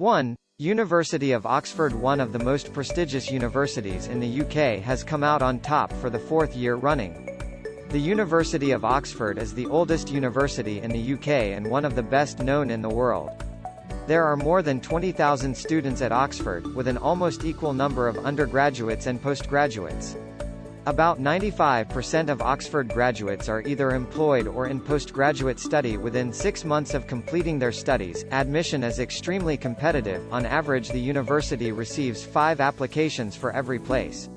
1. University of Oxford. One of the most prestigious universities in the UK has come out on top for the fourth year running. The University of Oxford is the oldest university in the UK and one of the best known in the world. There are more than 20,000 students at Oxford, with an almost equal number of undergraduates and postgraduates. About 95% of Oxford graduates are either employed or in postgraduate study within 6 months of completing their studies. Admission is extremely competitive. On average, the university receives 5 applications for every place.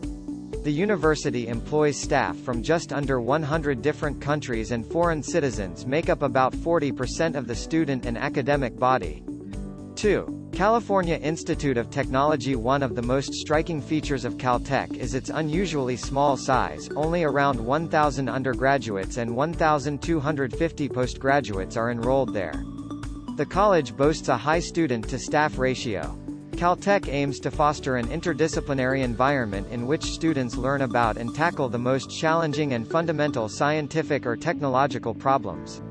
The university employs staff from just under 100 different countries, and foreign citizens make up about 40% of the student and academic body. 2. California Institute of Technology. One of the most striking features of Caltech is its unusually small size. Only around 1,000 undergraduates and 1,250 postgraduates are enrolled there. The college boasts a high student-to-staff ratio. Caltech aims to foster an interdisciplinary environment in which students learn about and tackle the most challenging and fundamental scientific or technological problems.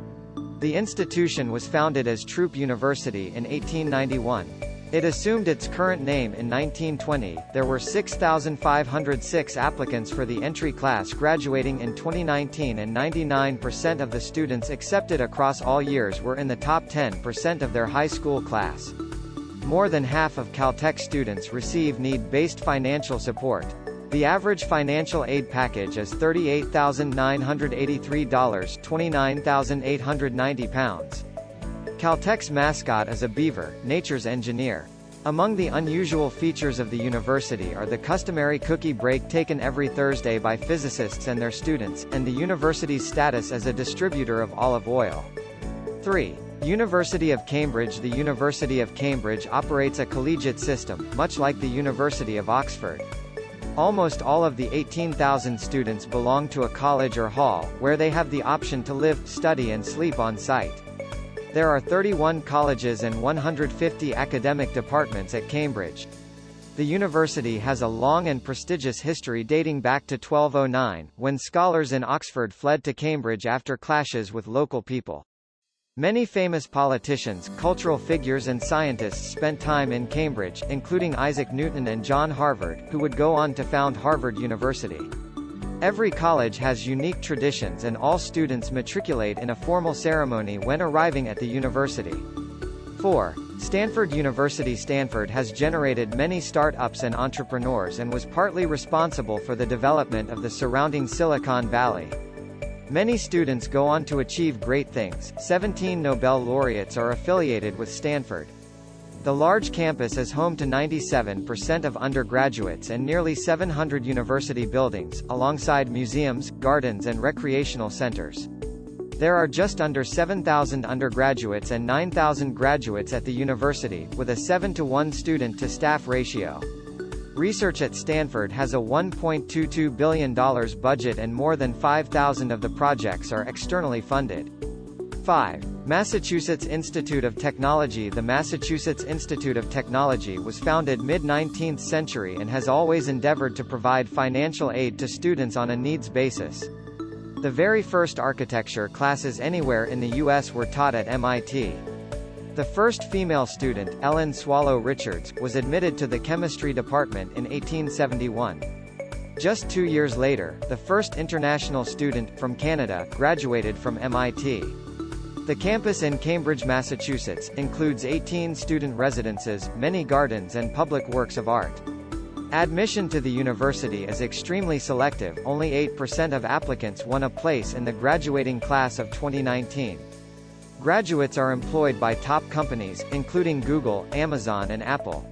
The institution was founded as Troup University in 1891. It assumed its current name in 1920. There were 6,506 applicants for the entry class graduating in 2019, and 99% of the students accepted across all years were in the top 10% of their high school class. More than half of Caltech students receive need-based financial support. The average financial aid package is $38,983, £29,890. Caltech's mascot is a beaver, nature's engineer. Among the unusual features of the university are the customary cookie break taken every Thursday by physicists and their students, and the university's status as a distributor of olive oil. 3. University of Cambridge. The University of Cambridge operates a collegiate system, much like the University of Oxford. Almost all of the 18,000 students belong to a college or hall, where they have the option to live, study and sleep on site. There are 31 colleges and 150 academic departments at Cambridge. The university has a long and prestigious history dating back to 1209, when scholars in Oxford fled to Cambridge after clashes with local people. Many famous politicians, cultural figures and scientists spent time in Cambridge, including Isaac Newton and John Harvard, who would go on to found Harvard University. Every college has unique traditions, and all students matriculate in a formal ceremony when arriving at the university. 4. Stanford University. Stanford has generated many start-ups and entrepreneurs and was partly responsible for the development of the surrounding Silicon Valley. Many students go on to achieve great things. 17 Nobel laureates are affiliated with Stanford. The large campus is home to 97% of undergraduates and nearly 700 university buildings, alongside museums, gardens and recreational centers. There are just under 7,000 undergraduates and 9,000 graduates at the university, with a 7-to-1 student-to-staff ratio. Research at Stanford has a $1.22 billion budget, and more than 5,000 of the projects are externally funded. 5. Massachusetts Institute of Technology. The Massachusetts Institute of Technology was founded mid-19th century and has always endeavored to provide financial aid to students on a needs basis. The very first architecture classes anywhere in the U.S. were taught at MIT. The first female student, Ellen Swallow Richards, was admitted to the chemistry department in 1871. Just 2 years later, the first international student, from Canada, graduated from MIT. The campus in Cambridge, Massachusetts, includes 18 student residences, many gardens and public works of art. Admission to the university is extremely selective. Only 8% of applicants won a place in the graduating class of 2019. Graduates are employed by top companies, including Google, Amazon and Apple.